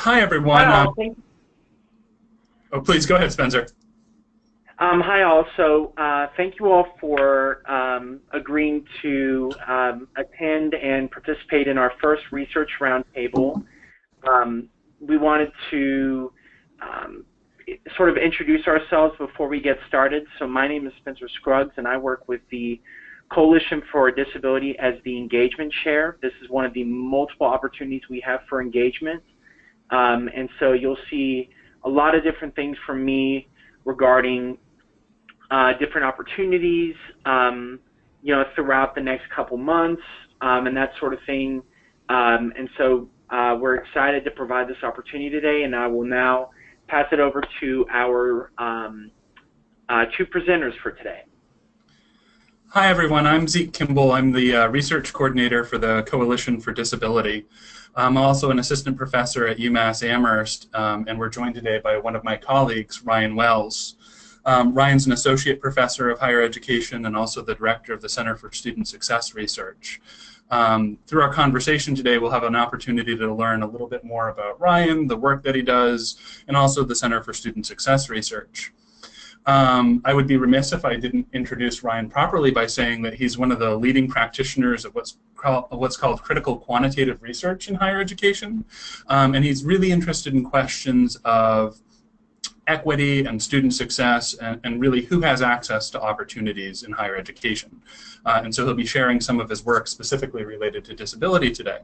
Hi, everyone. Hi all. Oh, please go ahead, Spencer. Hi all. Thank you all for agreeing to attend and participate in our first research roundtable. We wanted to sort of introduce ourselves before we get started. So my name is Spencer Scruggs, and I work with the Coalition for Disability as the engagement chair. This is one of the multiple opportunities we have for engagement. And so you'll see a lot of different things from me regarding different opportunities, throughout the next couple months, and that sort of thing. We're excited to provide this opportunity today, and I will now pass it over to our two presenters for today. Hi, everyone. I'm Zeke Kimball. I'm the research coordinator for the Coalition for Disability. I'm also an assistant professor at UMass Amherst, and we're joined today by one of my colleagues, Ryan Wells. Ryan's an associate professor of higher education and also the director of the Center for Student Success Research. Through our conversation today, we'll have an opportunity to learn a little bit more about Ryan, the work that he does, and also the Center for Student Success Research. I would be remiss if I didn't introduce Ryan properly by saying that he's one of the leading practitioners of what's called critical quantitative research in higher education, and he's really interested in questions of equity and student success and really who has access to opportunities in higher education. And so he'll be sharing some of his work specifically related to disability today.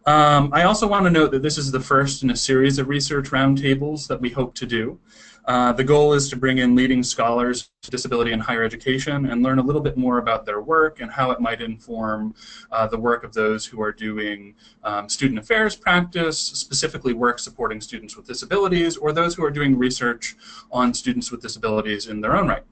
I also want to note that this is the first in a series of research roundtables that we hope to do. The goal is to bring in leading scholars to disability in higher education and learn a little bit more about their work and how it might inform the work of those who are doing student affairs practice, specifically work supporting students with disabilities, or those who are doing research on students with disabilities in their own right.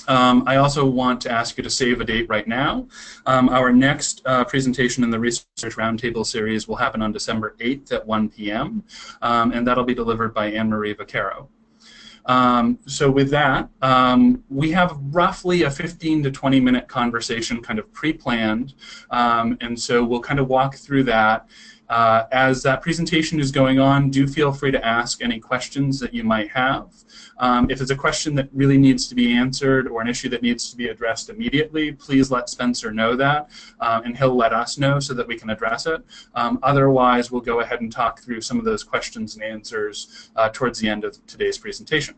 I also want to ask you to save a date right now. Our next presentation in the Research Roundtable series will happen on December 8th at 1 p.m., and that'll be delivered by Anne-Marie Vaccaro. So with that, we have roughly a 15 to 20 minute conversation kind of pre-planned, and so we'll kind of walk through that. As that presentation is going on, do feel free to ask any questions that you might have. If it's a question that really needs to be answered or an issue that needs to be addressed immediately, please let Spencer know that, and he'll let us know so that we can address it. Otherwise, we'll go ahead and talk through some of those questions and answers towards the end of today's presentation.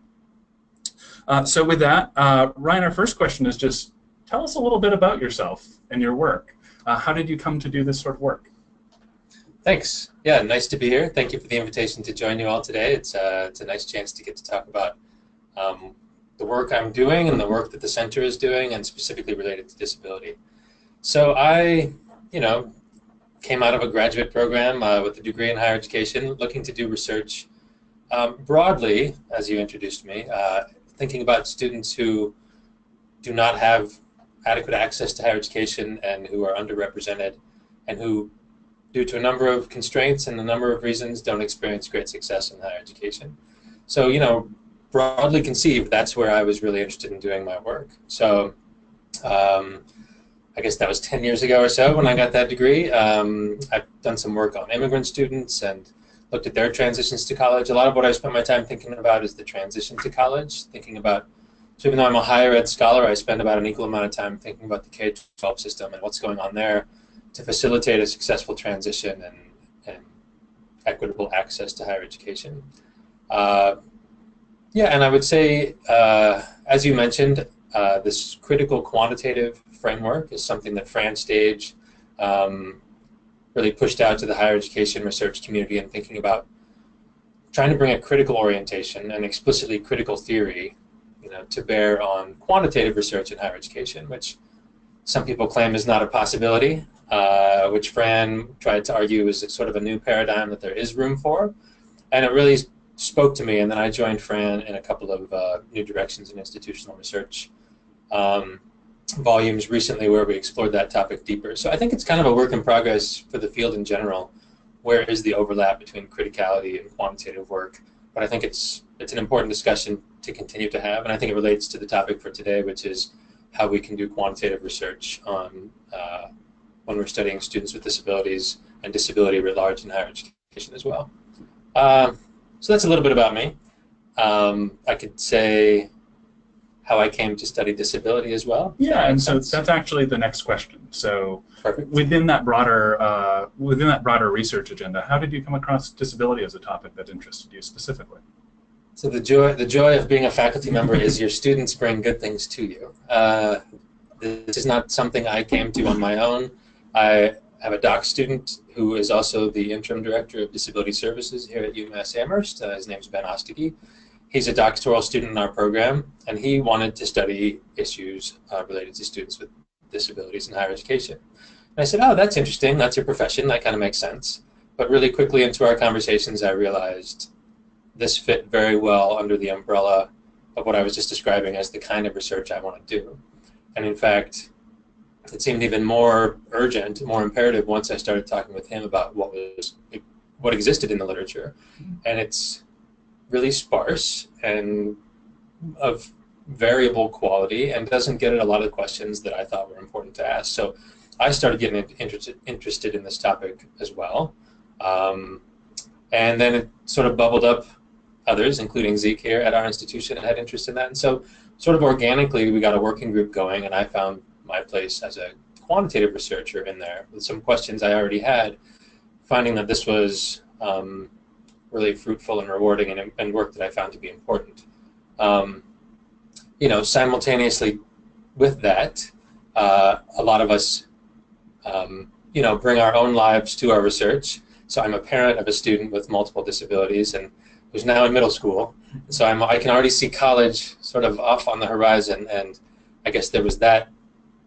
So with that, Ryan, our first question is just tell us a little bit about yourself and your work. How did you come to do this sort of work? Thanks. Yeah, nice to be here. Thank you for the invitation to join you all today. It's a nice chance to get to talk about the work I'm doing and the work that the center is doing, and specifically related to disability. So I, came out of a graduate program with a degree in higher education, looking to do research broadly, as you introduced me, thinking about students who do not have adequate access to higher education and who are underrepresented and who, due to a number of constraints and a number of reasons, don't experience great success in higher education. So, broadly conceived, that's where I was really interested in doing my work. So I guess that was 10 years ago or so when I got that degree. I've done some work on immigrant students and looked at their transitions to college. A lot of what I spent my time thinking about is the transition to college, thinking about, so even though I'm a higher ed scholar, I spend about an equal amount of time thinking about the K-12 system and what's going on there to facilitate a successful transition and equitable access to higher education. Yeah, and I would say, as you mentioned, this critical quantitative framework is something that Fran Stage really pushed out to the higher education research community and thinking about trying to bring a critical orientation and explicitly critical theory, to bear on quantitative research in higher education, which some people claim is not a possibility, which Fran tried to argue is sort of a new paradigm that there is room for. And it really spoke to me, and then I joined Fran in a couple of New Directions in Institutional Research volumes recently where we explored that topic deeper. So I think it's kind of a work in progress for the field in general. Where is the overlap between criticality and quantitative work? But I think it's an important discussion to continue to have, and I think it relates to the topic for today, which is how we can do quantitative research on when we're studying students with disabilities and disability writ large in higher education as well. So that's a little bit about me. I could say how I came to study disability as well. Yeah, and so that's actually the next question. So Perfect. within that broader research agenda, how did you come across disability as a topic that interested you specifically? So the joy of being a faculty member is your students bring good things to you. This is not something I came to on my own. I have a doc student who is also the interim director of disability services here at UMass Amherst. His name is Ben Ostigi. He's a doctoral student in our program, and he wanted to study issues related to students with disabilities in higher education. And I said, oh, that's interesting. That's your profession. That kind of makes sense. But really quickly into our conversations, I realized this fit very well under the umbrella of what I was just describing as the kind of research I want to do. And in fact, it seemed even more urgent, more imperative once I started talking with him about what existed in the literature. And it's really sparse and of variable quality and doesn't get at a lot of questions that I thought were important to ask. So I started getting interested in this topic as well. And then it sort of bubbled up others, including Zeke here at our institution, had interest in that. And so sort of organically, we got a working group going, and I found my place as a quantitative researcher in there with some questions I already had, finding that this was really fruitful and rewarding and work that I found to be important. You know, simultaneously with that, a lot of us, you know, bring our own lives to our research. So I'm a parent of a student with multiple disabilities and who's now in middle school. So I can already see college sort of off on the horizon, and I guess there was that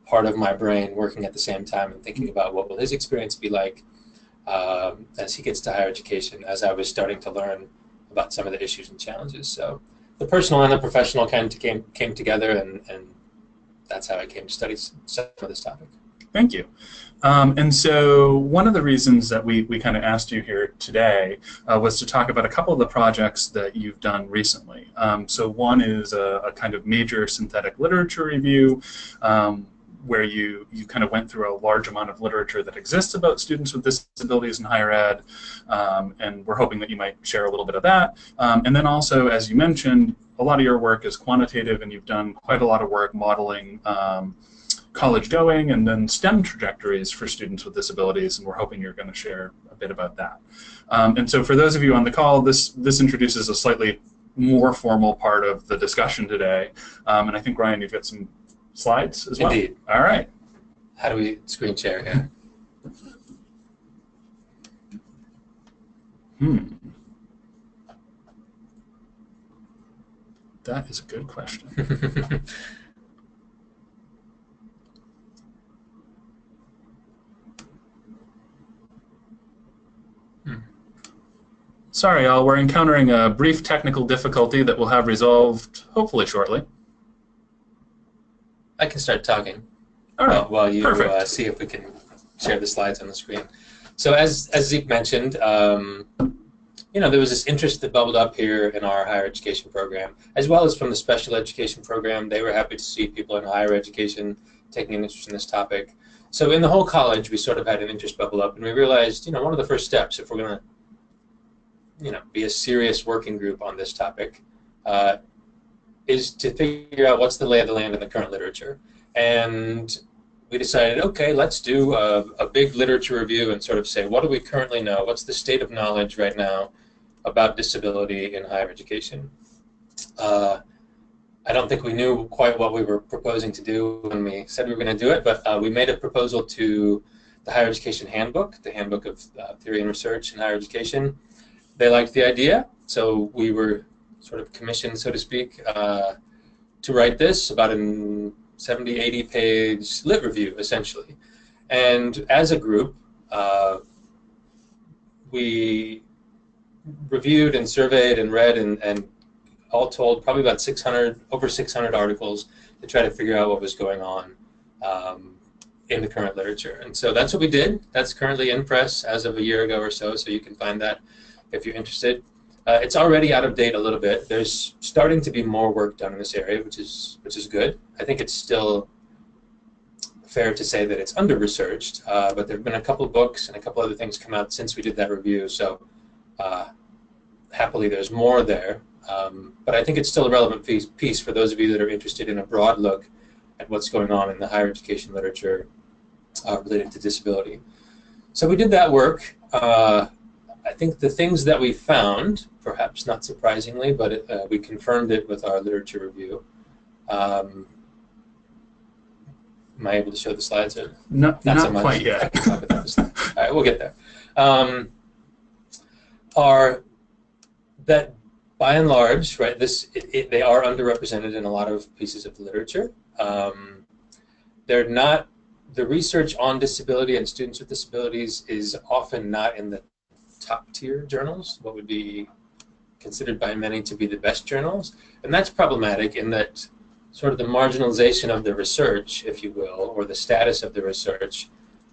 part of my brain working at the same time and thinking about what will his experience be like as he gets to higher education, as I was starting to learn about some of the issues and challenges. So the personal and the professional kind of came together, and that's how I came to study some of this topic. Thank you. And so one of the reasons that we kind of asked you here today was to talk about a couple of the projects that you've done recently. So one is a kind of major synthetic literature review where you kind of went through a large amount of literature that exists about students with disabilities in higher ed, and we're hoping that you might share a little bit of that. And then also, as you mentioned, a lot of your work is quantitative, and you've done quite a lot of work modeling college going and then STEM trajectories for students with disabilities, and we're hoping you're going to share a bit about that. And so for those of you on the call, this introduces a slightly more formal part of the discussion today, and I think, Ryan, you've got some slides as well. Indeed. All right. How do we screen share here? That is a good question. Sorry, y'all, we're encountering a brief technical difficulty that we'll have resolved hopefully shortly. I can start talking. All right. While you see if we can share the slides on the screen. So as Zeke mentioned, you know, there was this interest that bubbled up here in our higher education program, as well as from the special education program. They were happy to see people in higher education taking an interest in this topic. So in the whole college, we sort of had an interest bubble up, and we realized, you know, one of the first steps, if we're going to, you know, be a serious working group on this topic, is to figure out what's the lay of the land in the current literature. And we decided, okay, let's do a big literature review and sort of say, what do we currently know? What's the state of knowledge right now about disability in higher education? I don't think we knew quite what we were proposing to do when we said we were going to do it, but we made a proposal to the Higher Education Handbook, the Handbook of Theory and Research in Higher Education. They liked the idea, so we were sort of commissioned, so to speak, to write this, about a 70, 80 page lit review, essentially. And as a group, we reviewed and surveyed and read and all told probably about over 600 articles to try to figure out what was going on in the current literature. And so that's what we did. That's currently in press as of a year ago or so you can find that if you're interested. It's already out of date a little bit. There's starting to be more work done in this area, which is good. I think it's still fair to say that it's under-researched, but there have been a couple of books and a couple other things come out since we did that review. So happily there's more there, but I think it's still a relevant piece for those of you that are interested in a broad look at what's going on in the higher education literature related to disability. So we did that work. I think the things that we found, perhaps not surprisingly, but we confirmed it with our literature review. Am I able to show the slides? Or not so much. Quite yet. I can talk about the slides. All right, we'll get there. Are that by and large, right? They are underrepresented in a lot of pieces of literature. They're not. The research on disability and students with disabilities is often not in the top tier journals, what would be considered by many to be the best journals, and that's problematic in that sort of the marginalization of the research, if you will, or the status of the research,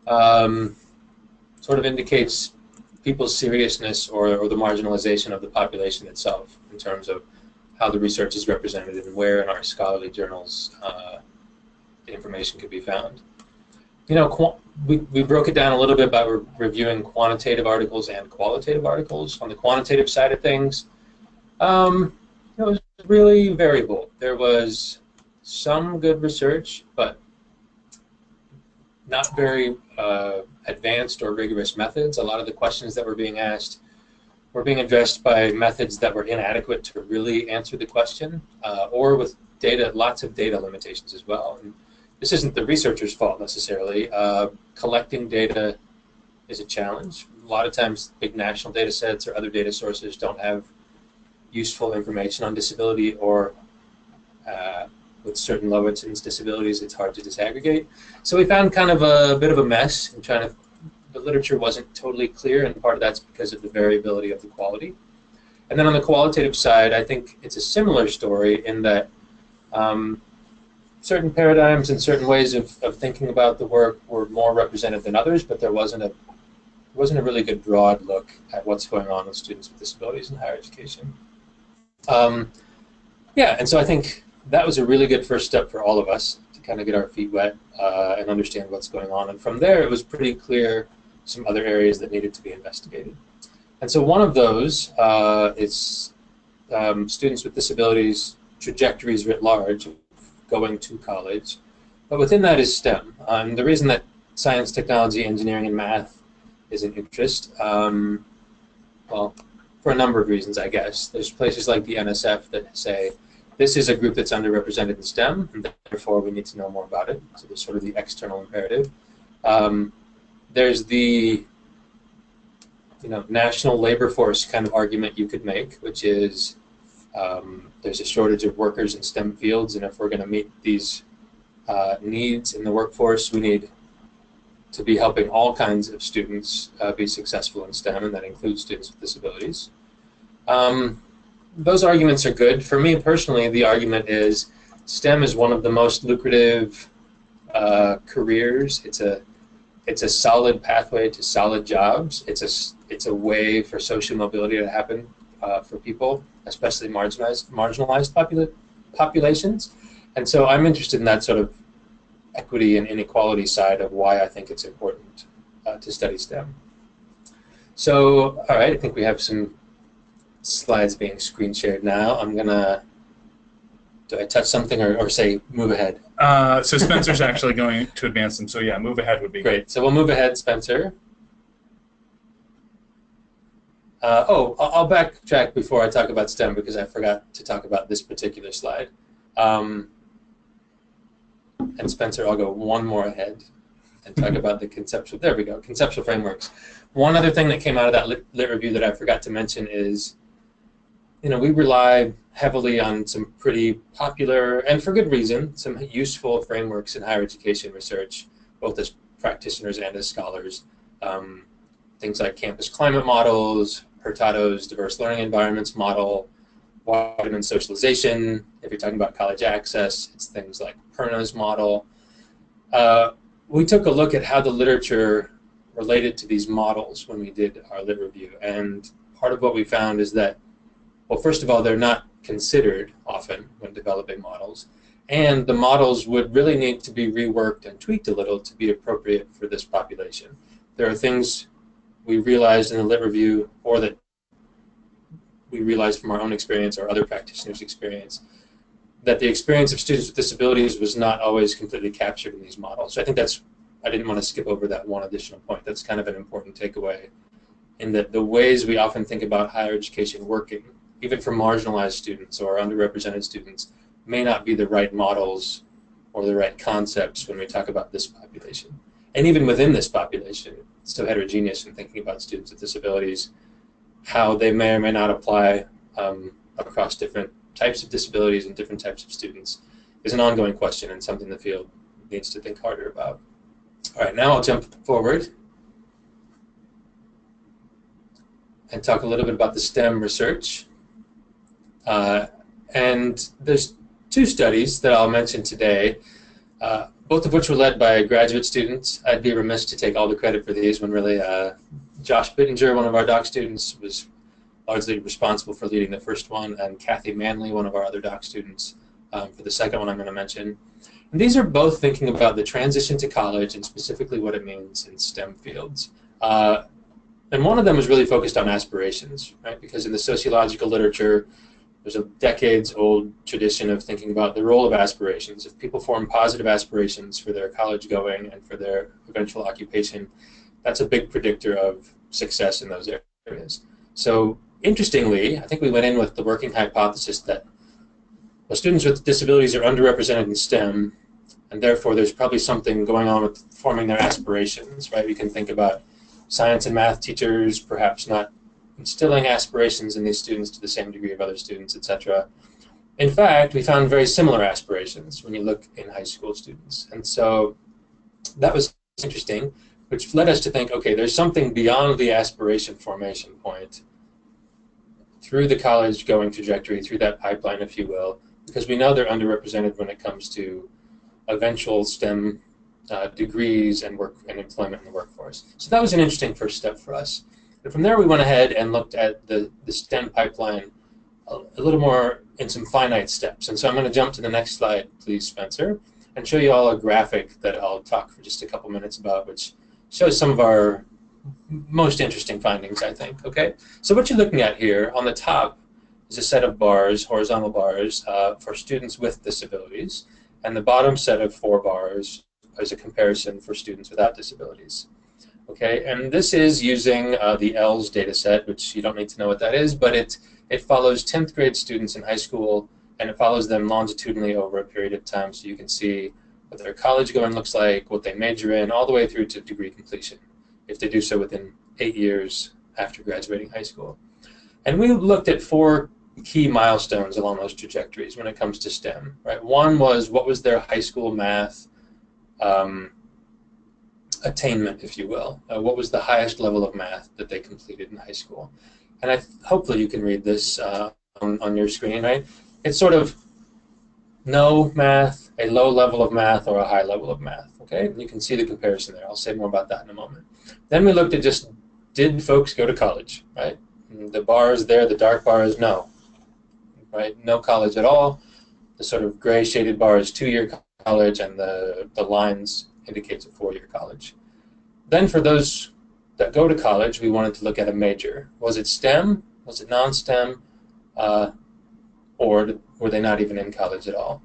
sort of indicates people's seriousness or the marginalization of the population itself in terms of how the research is represented and where in our scholarly journals the information could be found. You know, we broke it down a little bit by reviewing quantitative articles and qualitative articles. On the quantitative side of things, it was really variable. There was some good research, but not very advanced or rigorous methods. A lot of the questions that were being asked were being addressed by methods that were inadequate to really answer the question, or with lots of data limitations as well. And this isn't the researcher's fault necessarily. Collecting data is a challenge. A lot of times big national data sets or other data sources don't have useful information on disability, or with certain low incidence disabilities it's hard to disaggregate. So we found kind of a bit of a mess in trying to, the literature wasn't totally clear, and part of that's because of the variability of the quality. And then on the qualitative side, I think it's a similar story in that certain paradigms and certain ways of thinking about the work were more represented than others, but there wasn't a really good broad look at what's going on with students with disabilities in higher education. Yeah, and so I think that was a really good first step for all of us to kind of get our feet wet and understand what's going on. And from there, it was pretty clear some other areas that needed to be investigated. And so one of those is students with disabilities trajectories writ large, going to college, but within that is STEM. The reason that science, technology, engineering, and math is an interest, well, for a number of reasons, I guess. There's places like the NSF that say this is a group that's underrepresented in STEM, and therefore we need to know more about it. So there's sort of the external imperative. There's the national labor force kind of argument you could make, which is there's a shortage of workers in STEM fields, and if we're going to meet these needs in the workforce, we need to be helping all kinds of students be successful in STEM, and that includes students with disabilities. Those arguments are good. For me personally, the argument is STEM is one of the most lucrative careers. It's a solid pathway to solid jobs. It's a way for social mobility to happen for people, especially marginalized populations. And so I'm interested in that sort of equity and inequality side of why I think it's important to study STEM. So, all right, I think we have some slides being screen shared now. I'm gonna, do I touch something or say move ahead? So Spencer's actually going to advance them, so yeah, move ahead would be great. So we'll move ahead, Spencer. I'll backtrack before I talk about STEM because I forgot to talk about this particular slide. And Spencer, I'll go one more ahead and talk about the conceptual, there we go, conceptual frameworks. One other thing that came out of that lit review that I forgot to mention is, we rely heavily on some pretty popular, and for good reason, some useful frameworks in higher education research, both as practitioners and as scholars. Things like campus climate models, Hurtado's diverse learning environments model, Waterman socialization. If you're talking about college access, it's things like Perna's model. We took a look at how the literature related to these models when we did our lit review, and part of what we found is that, well, first of all, they're not considered often when developing models, and the models would really need to be reworked and tweaked a little to be appropriate for this population. There are things we realized in the lit review, or that we realized from our own experience or other practitioners' experience that the experience of students with disabilities was not always completely captured in these models. So I think I didn't want to skip over that one additional point. That's kind of an important takeaway, in that the ways we often think about higher education working, even for marginalized students or underrepresented students, may not be the right models or the right concepts when we talk about this population. And even within this population, it's so heterogeneous in thinking about students with disabilities, how they may or may not apply across different types of disabilities and different types of students is an ongoing question and something the field needs to think harder about. All right, now I'll jump forward and talk a little bit about the STEM research. And there's two studies that I'll mention today, both of which were led by graduate students. I'd be remiss to take all the credit for these when really Josh Bittinger, one of our doc students, was largely responsible for leading the first one, and Kathy Manley, one of our other doc students, for the second one I'm going to mention. And these are both thinking about the transition to college and specifically what it means in STEM fields. And one of them was really focused on aspirations, right? Because in the sociological literature, there's a decades-old tradition of thinking about the role of aspirations. If people form positive aspirations for their college going and for their eventual occupation, that's a big predictor of success in those areas. So interestingly, I think we went in with the working hypothesis that well, students with disabilities are underrepresented in STEM, and therefore there's probably something going on with forming their aspirations, right? We can think about science and math teachers perhaps not instilling aspirations in these students to the same degree of other students, etc. In fact, we found very similar aspirations when you look in high school students. And so that was interesting, which led us to think, okay, there's something beyond the aspiration formation point through the college going trajectory, through that pipeline, if you will, because we know they're underrepresented when it comes to eventual STEM degrees and work and employment in the workforce. So that was an interesting first step for us. And from there we went ahead and looked at the STEM pipeline a little more in some finite steps. And so I'm going to jump to the next slide, please, Spencer, and show you all a graphic that I'll talk for just a couple minutes about, which shows some of our most interesting findings, I think. Okay, so what you're looking at here on the top is a set of bars, horizontal bars, for students with disabilities, and the bottom set of 4 bars is a comparison for students without disabilities. Okay, and this is using the ELS data set, which you don't need to know what that is, but it follows 10th grade students in high school, and it follows them longitudinally over a period of time, so you can see what their college going looks like, what they major in, all the way through to degree completion, if they do so within 8 years after graduating high school. And we looked at 4 key milestones along those trajectories when it comes to STEM. Right? One was, what was their high school math attainment, if you will? What was the highest level of math that they completed in high school? And hopefully you can read this on your screen, right? It's sort of no math, a low level of math, or a high level of math, okay? And you can see the comparison there. I'll say more about that in a moment. Then we looked at just, did folks go to college, right? And the bars there, the dark bar is no, right? No college at all. The sort of gray shaded bar is 2-year college, and the lines indicates a 4-year college. Then for those that go to college, we wanted to look at a major. Was it STEM? Was it non-STEM? Or were they not even in college at all?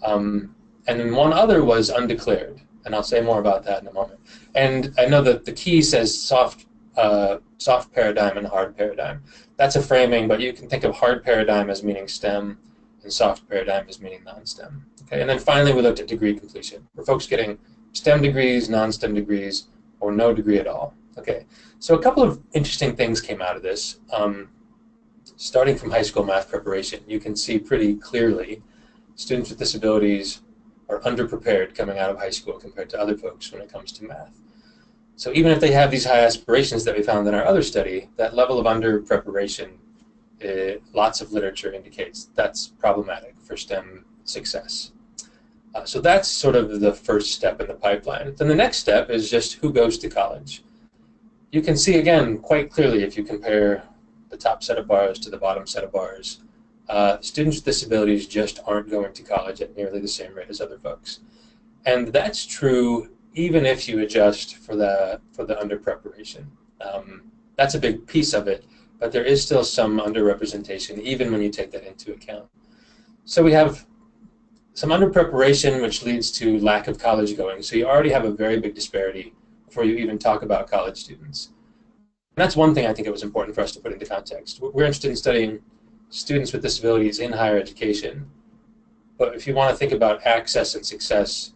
And then one other was undeclared, and I'll say more about that in a moment. And I know that the key says soft paradigm and hard paradigm. That's a framing, but you can think of hard paradigm as meaning STEM and soft paradigm as meaning non-STEM. Okay, and then finally we looked at degree completion. Were folks getting STEM degrees, non-STEM degrees, or no degree at all? Okay, so a couple of interesting things came out of this. Starting from high school math preparation, you can see pretty clearly students with disabilities are underprepared coming out of high school compared to other folks when it comes to math. So even if they have these high aspirations that we found in our other study, that level of under-preparation, lots of literature indicates that's problematic for STEM success. So that's sort of the first step in the pipeline. Then the next step is just who goes to college. You can see, again, quite clearly if you compare the top set of bars to the bottom set of bars, students with disabilities just aren't going to college at nearly the same rate as other folks. And that's true even if you adjust for the under-preparation. That's a big piece of it, but there is still some underrepresentation even when you take that into account. So we have some underpreparation, which leads to lack of college going. So you already have a very big disparity before you even talk about college students. And that's one thing I think it was important for us to put into context. We're interested in studying students with disabilities in higher education, but if you want to think about access and success,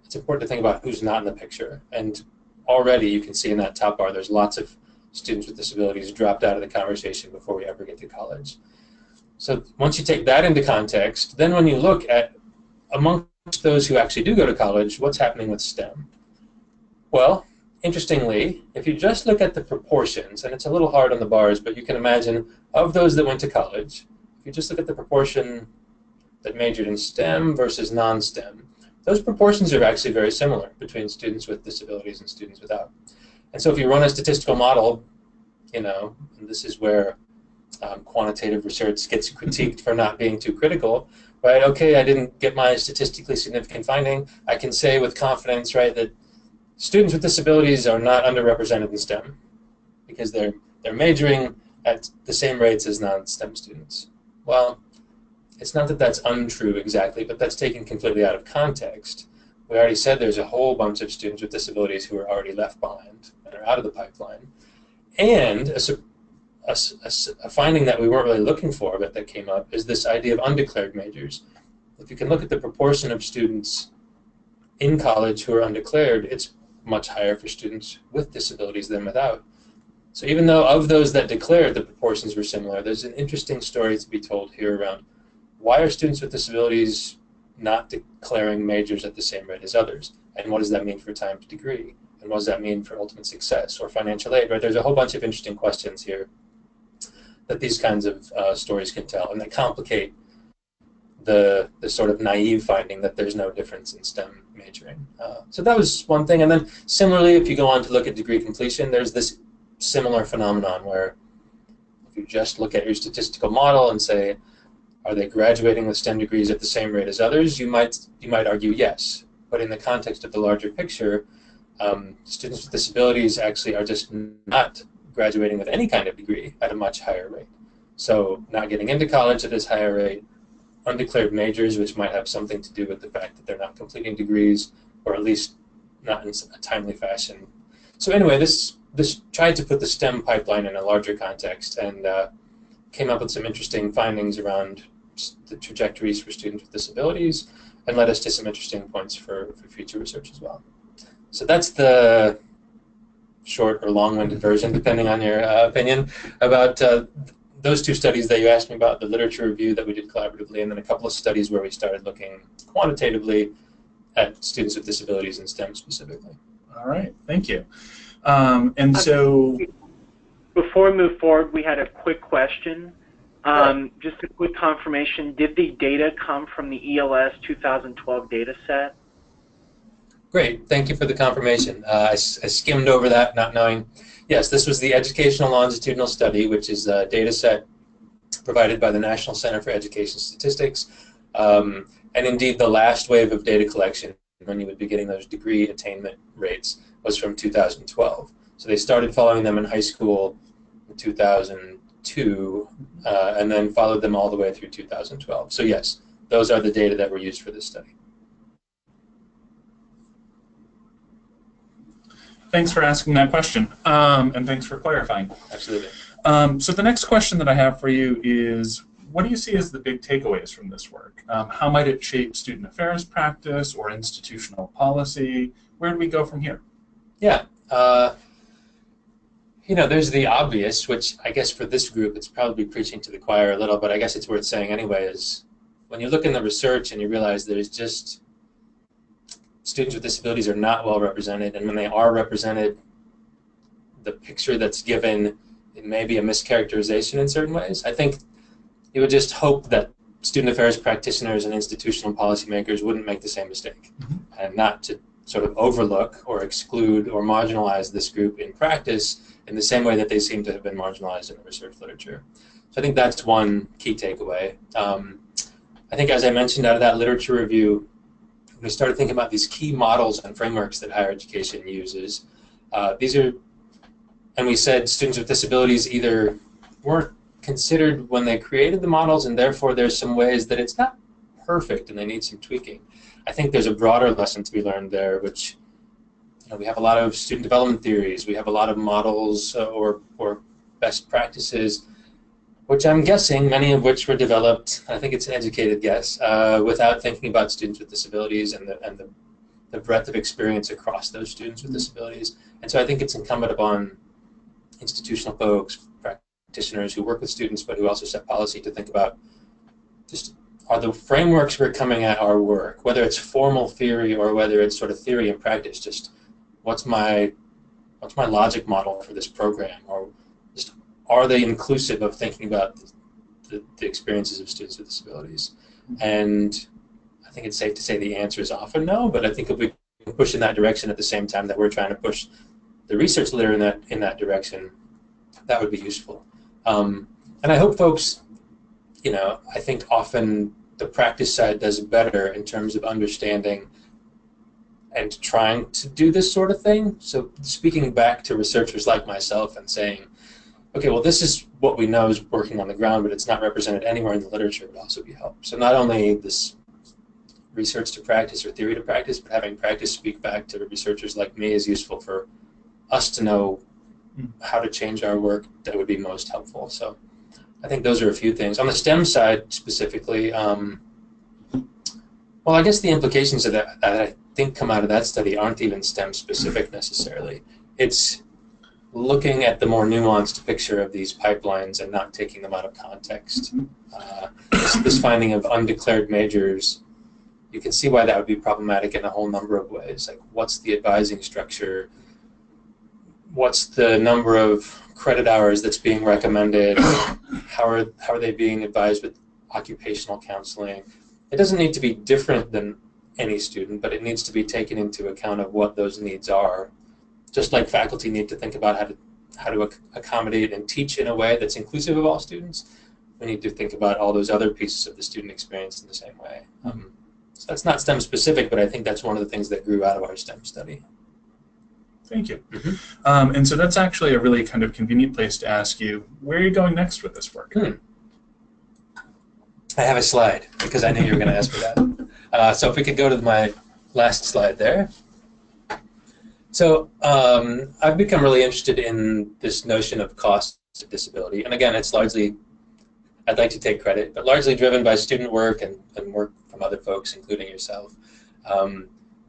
it's important to think about who's not in the picture. And already you can see in that top bar, there's lots of students with disabilities dropped out of the conversation before we ever get to college. So once you take that into context, then when you look at amongst those who actually do go to college, what's happening with STEM? Well, interestingly, if you just look at the proportions, and it's a little hard on the bars, but you can imagine of those that went to college, if you just look at the proportion that majored in STEM versus non-STEM, those proportions are actually very similar between students with disabilities and students without. And so if you run a statistical model, and this is where quantitative research gets critiqued for not being too critical, right? Okay, I didn't get my statistically significant finding. I can say with confidence, right, that students with disabilities are not underrepresented in STEM because they're majoring at the same rates as non-STEM students. Well, it's not that that's untrue exactly, but that's taken completely out of context. We already said there's a whole bunch of students with disabilities who are already left behind and are out of the pipeline. And a finding that we weren't really looking for, but that came up, is this idea of undeclared majors. If you can look at the proportion of students in college who are undeclared, it's much higher for students with disabilities than without. So even though of those that declared the proportions were similar, there's an interesting story to be told here around why are students with disabilities not declaring majors at the same rate as others? And what does that mean for time to degree? And what does that mean for ultimate success or financial aid? Right? There's a whole bunch of interesting questions here that these kinds of stories can tell, and that complicate the sort of naive finding that there's no difference in STEM majoring. So that was one thing. And then similarly, if you go on to look at degree completion, there's this similar phenomenon where if you just look at your statistical model and say, are they graduating with STEM degrees at the same rate as others? You might argue yes. But in the context of the larger picture, students with disabilities actually are just not graduating with any kind of degree at a much higher rate. So not getting into college at this higher rate, undeclared majors, which might have something to do with the fact that they're not completing degrees, or at least not in a timely fashion. So anyway, this tried to put the STEM pipeline in a larger context and came up with some interesting findings around the trajectories for students with disabilities and led us to some interesting points for future research as well. So that's the short or long-winded version, depending on your opinion, about those two studies that you asked me about, the literature review that we did collaboratively, and then a couple of studies where we started looking quantitatively at students with disabilities in STEM specifically. All right, thank you. And so, before we move forward, we had a quick question. Just a quick confirmation, did the data come from the ELS 2012 data set? Great, thank you for the confirmation. I skimmed over that, not knowing. Yes, this was the Educational Longitudinal Study, which is a data set provided by the National Center for Education Statistics. And indeed, the last wave of data collection, when you would be getting those degree attainment rates, was from 2012. So they started following them in high school in 2002, and then followed them all the way through 2012. So yes, those are the data that were used for this study. Thanks for asking that question, and thanks for clarifying. Absolutely. So the next question that I have for you is, what do you see as the big takeaways from this work? How might it shape student affairs practice or institutional policy? Where do we go from here? Yeah. There's the obvious, which I guess for this group it's probably preaching to the choir a little, but I guess it's worth saying anyway, is when you look in the research and you realize there's just students with disabilities are not well represented, and when they are represented, the picture that's given, it may be a mischaracterization in certain ways. I think you would just hope that student affairs practitioners and institutional policymakers wouldn't make the same mistake, and not to sort of overlook or exclude or marginalize this group in practice in the same way that they seem to have been marginalized in the research literature. So I think that's one key takeaway. I think, as I mentioned, out of that literature review, we started thinking about these key models and frameworks that higher education uses. And we said students with disabilities either weren't considered when they created the models, and therefore there's some ways that it's not perfect and they need some tweaking. I think there's a broader lesson to be learned there, which we have a lot of student development theories, we have a lot of models or best practices, which I'm guessing many of which were developed, I think it's an educated guess, without thinking about students with disabilities and the breadth of experience across those students with disabilities. And so I think it's incumbent upon institutional folks, practitioners who work with students but who also set policy to think about just, are the frameworks we're coming at our work, whether it's formal theory or whether it's sort of theory and practice, just what's my logic model for this program, or just are they inclusive of thinking about the experiences of students with disabilities? And I think it's safe to say the answer is often no, but I think if we can push in that direction at the same time that we're trying to push the research literature in that direction, that would be useful. And I hope folks, I think often the practice side does better in terms of understanding and trying to do this sort of thing. So speaking back to researchers like myself and saying, okay, well, this is what we know is working on the ground, but it's not represented anywhere in the literature would also be helpful. So not only this research to practice or theory to practice, but having practice speak back to researchers like me is useful for us to know how to change our work that would be most helpful. So I think those are a few things. On the STEM side specifically, well, I guess the implications of that I think come out of that study aren't even STEM specific necessarily. It's looking at the more nuanced picture of these pipelines and not taking them out of context. This finding of undeclared majors, you can see why that would be problematic in a whole number of ways. Like, what's the advising structure? What's the number of credit hours that's being recommended? How are they being advised with occupational counseling? It doesn't need to be different than any student, but it needs to be taken into account of what those needs are. Just like faculty need to think about how to accommodate and teach in a way that's inclusive of all students, we need to think about all those other pieces of the student experience in the same way. So that's not STEM specific, but I think that's one of the things that grew out of our STEM study. Thank you. And so that's actually a really kind of convenient place to ask you, where are you going next with this work? I have a slide because I knew you were going to ask me that. So if we could go to my last slide there. So I've become really interested in this notion of cost of disability. And again, it's largely, I'd like to take credit, but largely driven by student work and work from other folks, including yourself,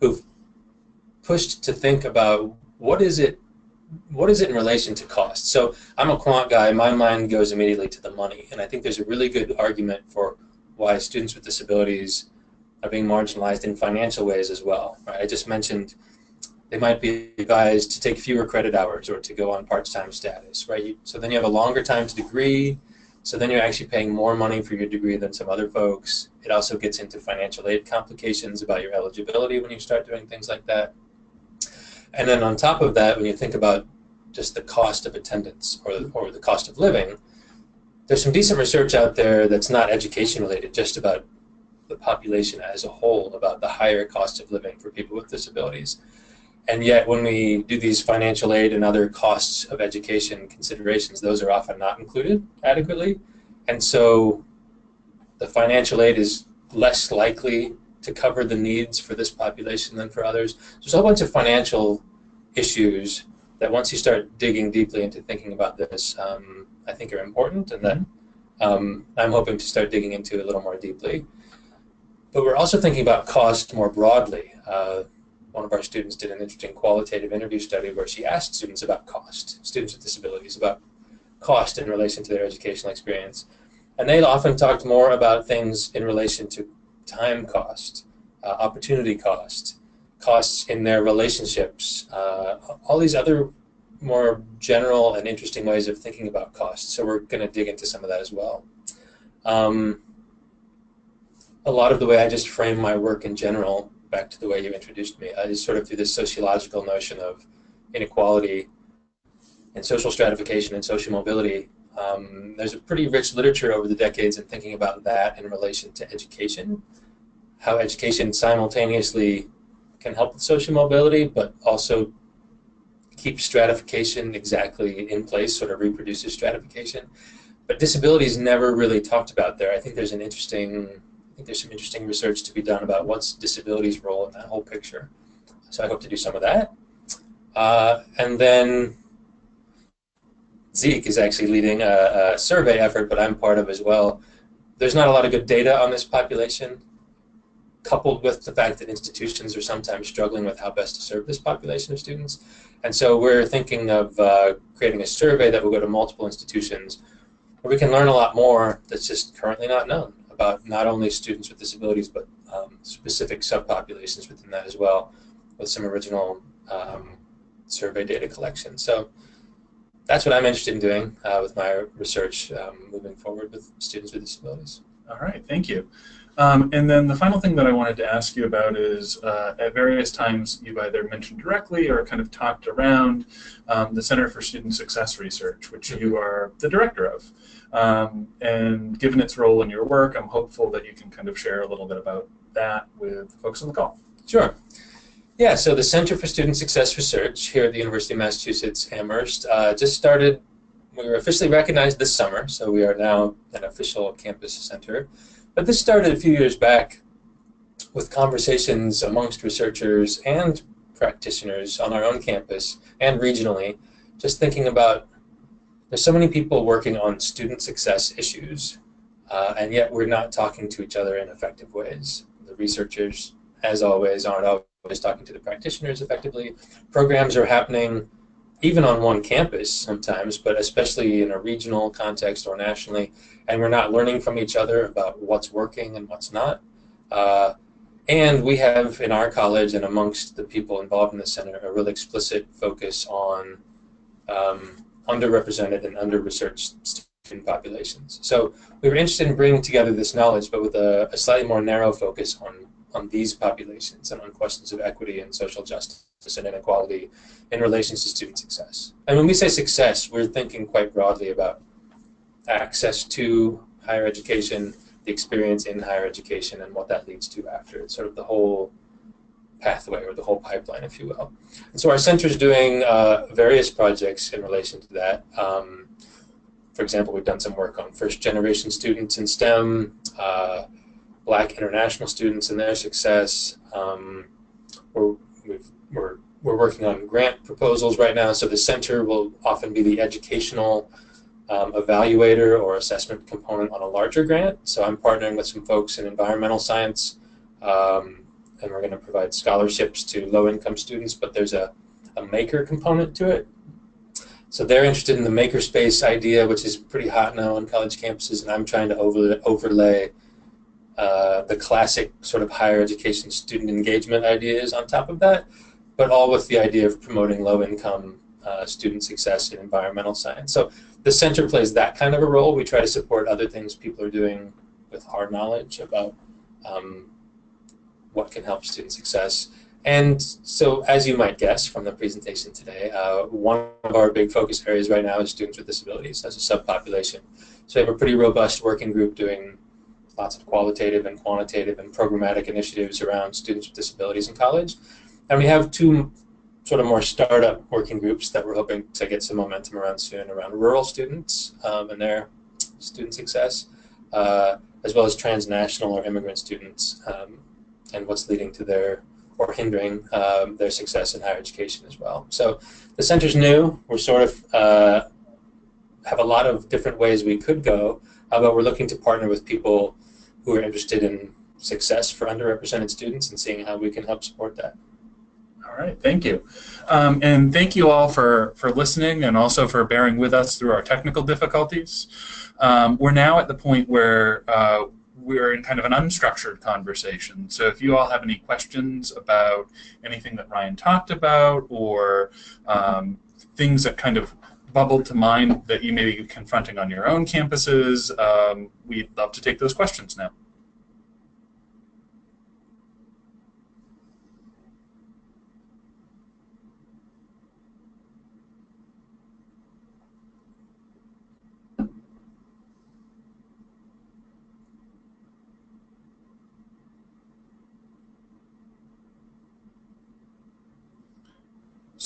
who've pushed to think about what is it in relation to cost. So I'm a quant guy, my mind goes immediately to the money, and I think there's a really good argument for why students with disabilities are being marginalized in financial ways as well. Right? I just mentioned they might be advised to take fewer credit hours or to go on part-time status, right? So then you have a longer time to degree, so then you're actually paying more money for your degree than some other folks. It also gets into financial aid complications about your eligibility when you start doing things like that. And then on top of that, when you think about just the cost of attendance or the cost of living, there's some decent research out there that's not education related, just about the population as a whole, about the higher cost of living for people with disabilities. And yet when we do these financial aid and other costs of education considerations, those are often not included adequately. And so the financial aid is less likely to cover the needs for this population than for others. There's a whole bunch of financial issues that once you start digging deeply into thinking about this, I think are important, and that I'm hoping to start digging into a little more deeply. But we're also thinking about cost more broadly. One of our students did an interesting qualitative interview study where she asked students about cost, students with disabilities, about cost in relation to their educational experience. And they often talked more about things in relation to time cost, opportunity cost, costs in their relationships, all these other more general and interesting ways of thinking about cost. So we're going to dig into some of that as well. A lot of the way I just frame my work in general, back to the way you introduced me, is sort of through this sociological notion of inequality and social stratification and social mobility. There's a pretty rich literature over the decades in thinking about that in relation to education, how education simultaneously can help with social mobility, but also keep stratification exactly in place, sort of reproduces stratification. But disability is never really talked about there. I think there's some interesting research to be done about what's disability's role in that whole picture. So I hope to do some of that. And then Zeke is actually leading a survey effort, but I'm part of as well. There's not a lot of good data on this population, coupled with the fact that institutions are sometimes struggling with how best to serve this population of students. And so we're thinking of creating a survey that will go to multiple institutions where we can learn a lot more that's just currently not known about not only students with disabilities, but specific subpopulations within that as well, with some original survey data collection. So that's what I'm interested in doing with my research moving forward with students with disabilities. All right, thank you. And then the final thing that I wanted to ask you about is at various times you've either mentioned directly or kind of talked around the Center for Student Success Research, which you are the director of. And given its role in your work, I'm hopeful that you can kind of share a little bit about that with folks on the call. Sure. Yeah, so the Center for Student Success Research here at the University of Massachusetts, Amherst, just started. We were officially recognized this summer, so we are now an official campus center. But this started a few years back with conversations amongst researchers and practitioners on our own campus and regionally, just thinking about there's so many people working on student success issues, and yet we're not talking to each other in effective ways. The researchers, as always, aren't always talking to the practitioners effectively. Programs are happening even on one campus sometimes, but especially in a regional context or nationally, and we're not learning from each other about what's working and what's not. And we have in our college and amongst the people involved in the center a really explicit focus on underrepresented and under-researched student populations. So we were interested in bringing together this knowledge, but with a slightly more narrow focus on these populations and on questions of equity and social justice and inequality in relation to student success. And when we say success, we're thinking quite broadly about access to higher education, the experience in higher education, and what that leads to after. It's sort of the whole pathway or the whole pipeline, if you will. And so our center is doing various projects in relation to that. For example, we've done some work on first-generation students in STEM, Black international students and their success. We're working on grant proposals right now, so the center will often be the educational evaluator or assessment component on a larger grant. So I'm partnering with some folks in environmental science, and we're going to provide scholarships to low-income students, but there's a maker component to it. So they're interested in the makerspace idea, which is pretty hot now on college campuses, and I'm trying to overlay the classic sort of higher education student engagement ideas on top of that, but all with the idea of promoting low-income student success in environmental science. So the center plays that kind of a role. We try to support other things people are doing with our knowledge about what can help student success. And so, as you might guess from the presentation today, one of our big focus areas right now is students with disabilities as a subpopulation. So we have a pretty robust working group doing lots of qualitative and quantitative and programmatic initiatives around students with disabilities in college. And we have two sort of more startup working groups that we're hoping to get some momentum around soon, around rural students and their student success, as well as transnational or immigrant students and what's leading to their, or hindering their success in higher education as well. So the center's new. We're sort of have a lot of different ways we could go, but we're looking to partner with people who are interested in success for underrepresented students and seeing how we can help support that. All right, thank you. And thank you all for listening and also for bearing with us through our technical difficulties. We're now at the point where we're in kind of an unstructured conversation. So if you all have any questions about anything that Ryan talked about or things that kind of bubbled to mind that you may be confronting on your own campuses, we'd love to take those questions now.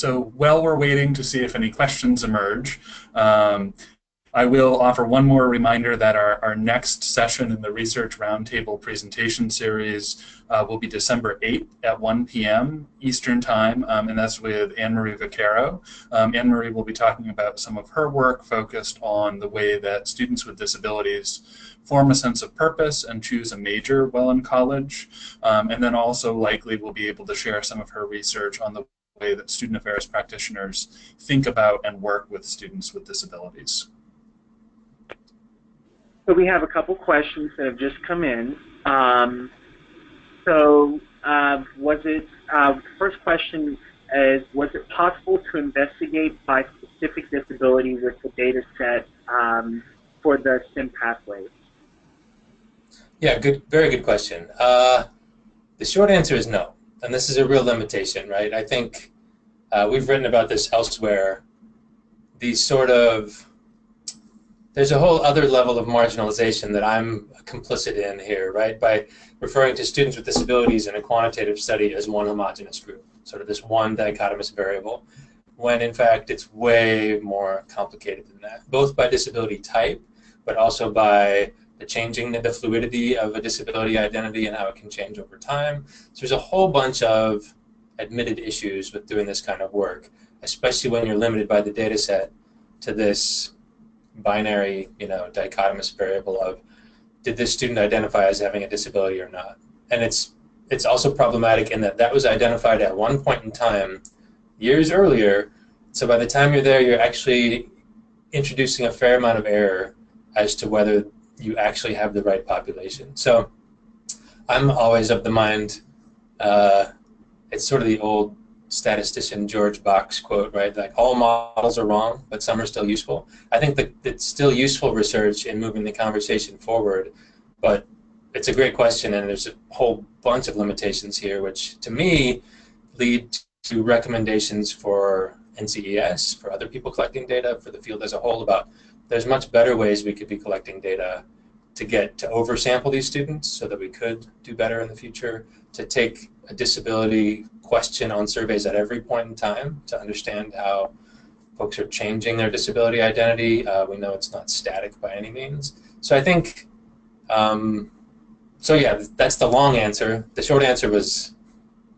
So while we're waiting to see if any questions emerge, I will offer one more reminder that our next session in the Research Roundtable presentation series will be December 8th at 1 p.m. Eastern Time, and that's with Anne-Marie Vaccaro. Anne-Marie will be talking about some of her work focused on the way that students with disabilities form a sense of purpose and choose a major while in college, and then also likely will be able to share some of her research on the way that student affairs practitioners think about and work with students with disabilities. So we have a couple questions that have just come in. First question is, was it possible to investigate by specific disability with the data set for the STEM pathways? Yeah, very good question. The short answer is no, and this is a real limitation, right? I think we've written about this elsewhere. There's a whole other level of marginalization that I'm complicit in here, right? By referring to students with disabilities in a quantitative study as one homogeneous group, sort of this one dichotomous variable, when in fact it's way more complicated than that, both by disability type, but also by the fluidity of a disability identity and how it can change over time. So there's a whole bunch of admitted issues with doing this kind of work, especially when you're limited by the data set to this binary, dichotomous variable of, did this student identify as having a disability or not? And it's also problematic in that was identified at one point in time years earlier, so by the time you're there, you're actually introducing a fair amount of error as to whether you actually have the right population. So I'm always of the mind, it's sort of the old statistician George Box quote, right? Like, all models are wrong, but some are still useful. I think that it's still useful research in moving the conversation forward, but it's a great question, and there's a whole bunch of limitations here, which to me lead to recommendations for NCES, for other people collecting data, for the field as a whole, about there's much better ways we could be collecting data to get to oversample these students so that we could do better in the future, to take a disability question on surveys at every point in time to understand how folks are changing their disability identity. We know it's not static by any means. So I think, so yeah, that's the long answer. The short answer was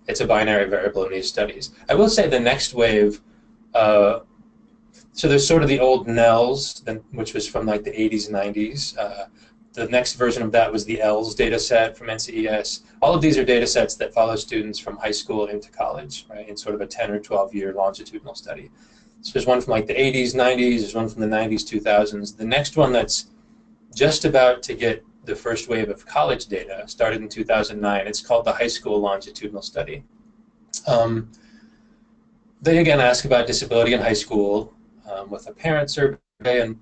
it's a binary variable in these studies. I will say the next wave, so there's sort of the old NELS, which was from like the 80s and 90s. The next version of that was the ELS data set from NCES. All of these are data sets that follow students from high school into college, right, in sort of a 10 or 12-year longitudinal study. So there's one from like the 80s, 90s, there's one from the 90s, 2000s. The next one that's just about to get the first wave of college data started in 2009. It's called the High School Longitudinal Study. They again ask about disability in high school with a parent survey, and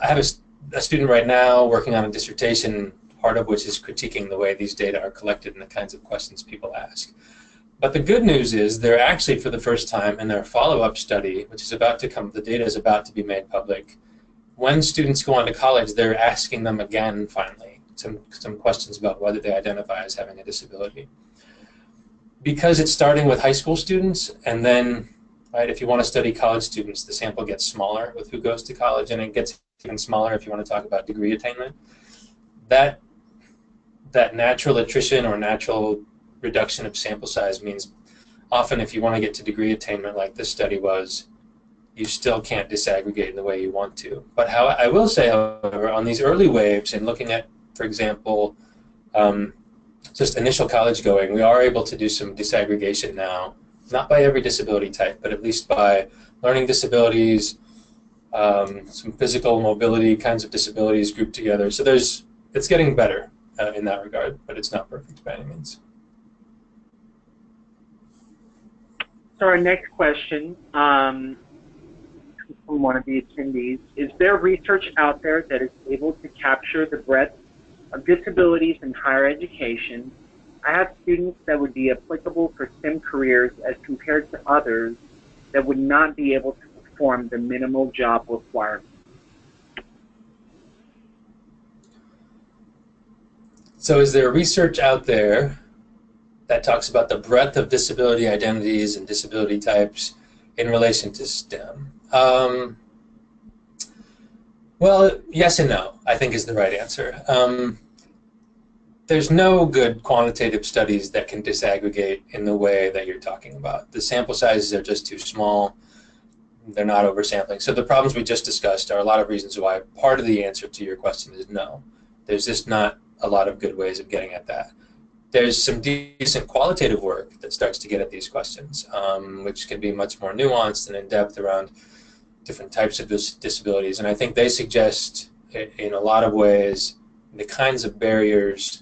I have a student right now working on a dissertation, part of which is critiquing the way these data are collected and the kinds of questions people ask. But the good news is they're actually, for the first time in their follow-up study, which is about to come, the data is about to be made public, when students go on to college, they're asking them again, finally, some questions about whether they identify as having a disability. Because it's starting with high school students, and then, right, if you want to study college students, the sample gets smaller with who goes to college, and it gets even smaller if you want to talk about degree attainment. That natural attrition or natural reduction of sample size means often if you want to get to degree attainment like this study was, you still can't disaggregate in the way you want to. But how I will say, however, on these early waves and looking at, for example, just initial college going, we are able to do some disaggregation now, not by every disability type, but at least by learning disabilities, some physical mobility kinds of disabilities grouped together. So it's getting better in that regard, but it's not perfect by any means. So our next question from one of the attendees, is there research out there that is able to capture the breadth of disabilities in higher education? I have students that would be applicable for STEM careers as compared to others that would not be able to perform the minimal job requirements. So is there research out there that talks about the breadth of disability identities and disability types in relation to STEM. Well, yes and no, I think is the right answer. There's no good quantitative studies that can disaggregate in the way that you're talking about. The sample sizes are just too small. They're not oversampling. So the problems we just discussed are a lot of reasons why part of the answer to your question is no. There's just not a lot of good ways of getting at that. There's some decent qualitative work that starts to get at these questions, which can be much more nuanced and in-depth around different types of disabilities. And I think they suggest, in a lot of ways, the kinds of barriers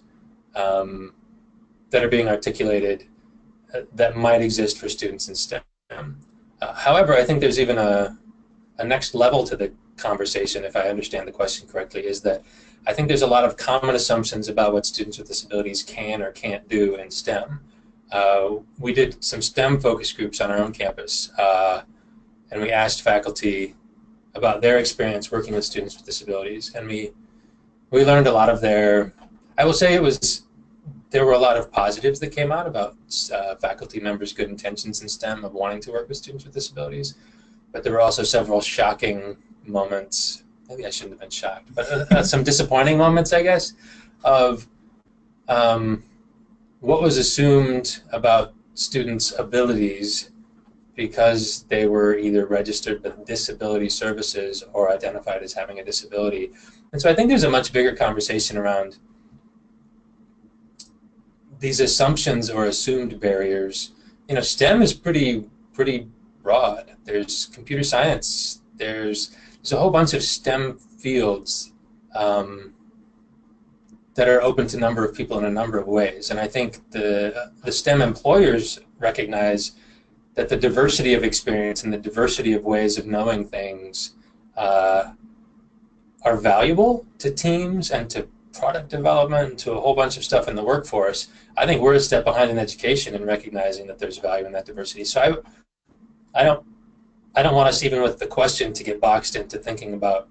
that are being articulated that might exist for students in STEM. However, I think there's even a next level to the conversation, if I understand the question correctly, is that I think there's a lot of common assumptions about what students with disabilities can or can't do in STEM. We did some STEM focus groups on our own campus, and we asked faculty about their experience working with students with disabilities, and we learned a lot of I will say there were a lot of positives that came out about faculty members' good intentions in STEM of wanting to work with students with disabilities, but there were also several shocking moments. Maybe I shouldn't have been shocked, but some disappointing moments, I guess, of what was assumed about students' abilities because they were either registered with disability services or identified as having a disability. And so I think there's a much bigger conversation around these assumptions or assumed barriers. You know, STEM is pretty broad. There's computer science. There's a whole bunch of STEM fields that are open to a number of people in a number of ways. And I think the STEM employers recognize that the diversity of experience and the diversity of ways of knowing things are valuable to teams and to product development and to a whole bunch of stuff in the workforce. I think we're a step behind in education in recognizing that there's value in that diversity. So I don't want us, even with the question, to get boxed into thinking about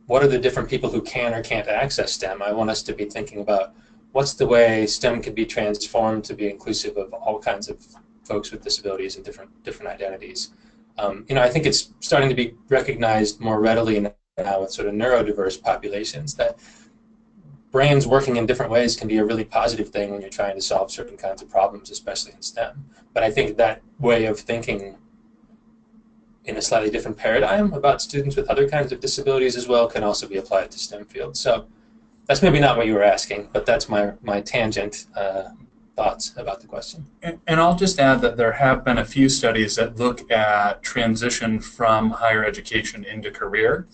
what are the different people who can or can't access STEM. I want us to be thinking about what's the way STEM can be transformed to be inclusive of all kinds of folks with disabilities and different identities. You know, I think it's starting to be recognized more readily now with sort of neurodiverse populations that brains working in different ways can be a really positive thing when you're trying to solve certain kinds of problems, especially in STEM. But I think that way of thinking in a slightly different paradigm about students with other kinds of disabilities as well can also be applied to STEM fields. So that's maybe not what you were asking, but that's my tangent thoughts about the question. And I'll just add that there have been a few studies that look at transition from higher education into career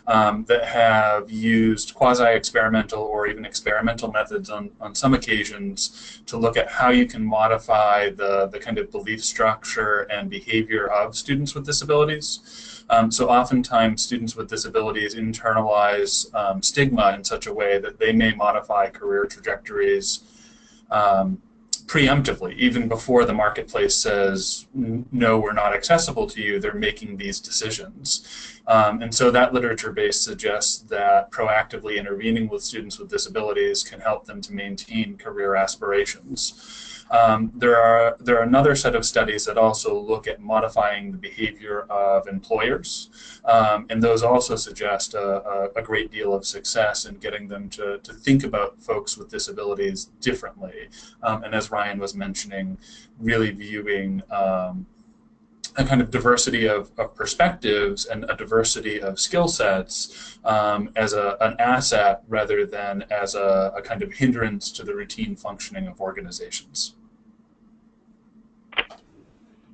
that have used quasi-experimental or even experimental methods on some occasions to look at how you can modify the kind of belief structure and behavior of students with disabilities. So oftentimes students with disabilities internalize stigma in such a way that they may modify career trajectories preemptively, even before the marketplace says, no, we're not accessible to you, they're making these decisions. And so that literature base suggests that proactively intervening with students with disabilities can help them to maintain career aspirations. There are another set of studies that also look at modifying the behavior of employers, and those also suggest a great deal of success in getting them to think about folks with disabilities differently. And as Ryan was mentioning, really viewing a kind of diversity of perspectives and a diversity of skill sets as an asset rather than as a kind of hindrance to the routine functioning of organizations.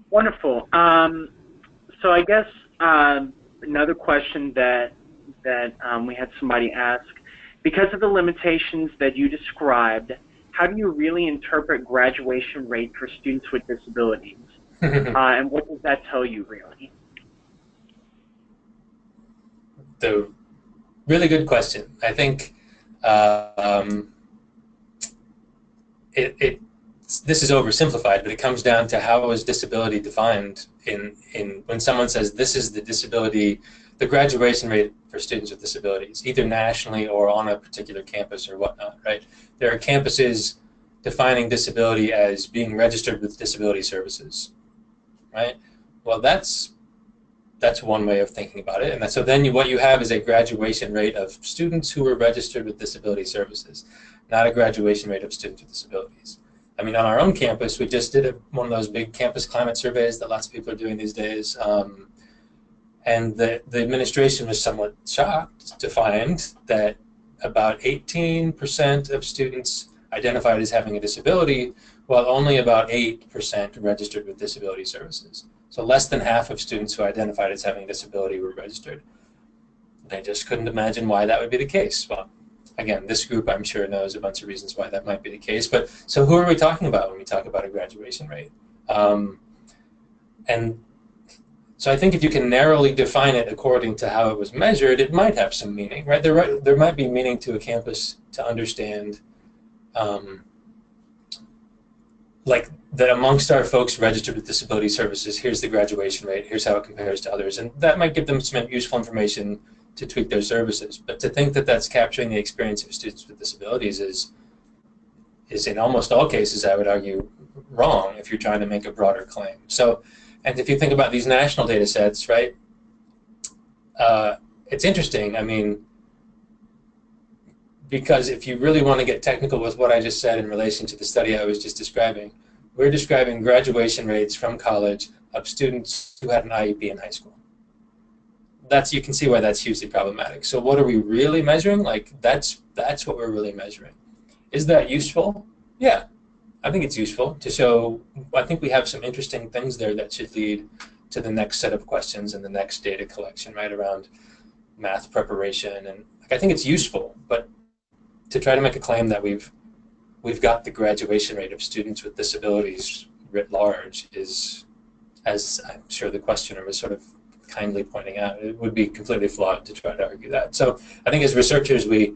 Wonderful. So I guess another question that we had somebody ask, because of the limitations that you described, how do you really interpret graduation rate for students with disabilities? And what does that tell you, really? The really good question. I think this is oversimplified, but it comes down to how is disability defined in when someone says this is the disability, the graduation rate for students with disabilities, either nationally or on a particular campus or whatnot, right? There are campuses defining disability as being registered with disability services. right? Well, that's one way of thinking about it. And so then what you have is a graduation rate of students who are registered with disability services, not a graduation rate of students with disabilities. I mean, on our own campus, we just did one of those big campus climate surveys that lots of people are doing these days. And the administration was somewhat shocked to find that about 18% of students identified as having a disability, while only about 8% registered with disability services. So less than half of students who identified as having a disability were registered. They just couldn't imagine why that would be the case. Well, again, this group I'm sure knows a bunch of reasons why that might be the case, but so who are we talking about when we talk about a graduation rate? And so I think if you can narrowly define it according to how it was measured, it might have some meaning, right? There might be meaning to a campus to understand like that amongst our folks registered with disability services, here's the graduation rate, here's how it compares to others, and that might give them some useful information to tweak their services. But to think that that's capturing the experience of students with disabilities is in almost all cases, I would argue, wrong if you're trying to make a broader claim. So, and if you think about these national data sets, right, it's interesting, I mean, because if you really want to get technical with what I just said in relation to the study I was just describing, we're describing graduation rates from college of students who had an IEP in high school. You can see why that's hugely problematic. So what are we really measuring? Like that's what we're really measuring. Is that useful? Yeah, I think it's useful to show. I think we have some interesting things there that should lead to the next set of questions and the next data collection, right, around math preparation. And I think it's useful, but to try to make a claim that we've got the graduation rate of students with disabilities writ large is, as I'm sure the questioner was sort of kindly pointing out, it would be completely flawed to try to argue that. So I think as researchers, we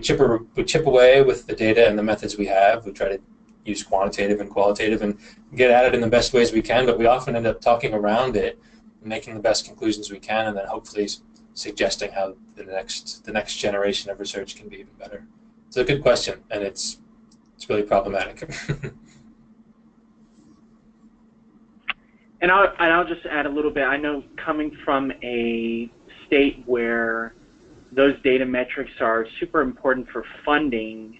chip away with the data and the methods we have. We try to use quantitative and qualitative and get at it in the best ways we can, but we often end up talking around it, making the best conclusions we can, and then hopefully suggesting how the next generation of research can be even better. It's a good question, and it's really problematic. And I'll just add a little bit. I know coming from a state where those data metrics are super important for funding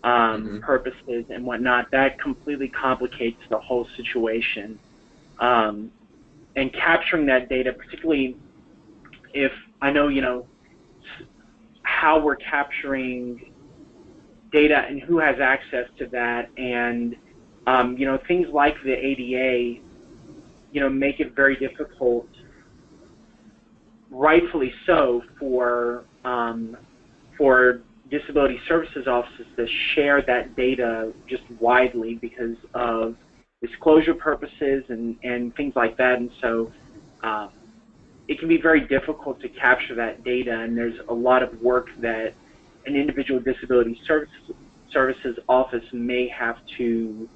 purposes and whatnot, that completely complicates the whole situation. And capturing that data, particularly if I know, you know, how we're capturing data and who has access to that, and you know, things like the ADA, you know, make it very difficult, rightfully so, for disability services offices to share that data just widely because of disclosure purposes and things like that. And so it can be very difficult to capture that data, and there's a lot of work that an individual disability services office may have to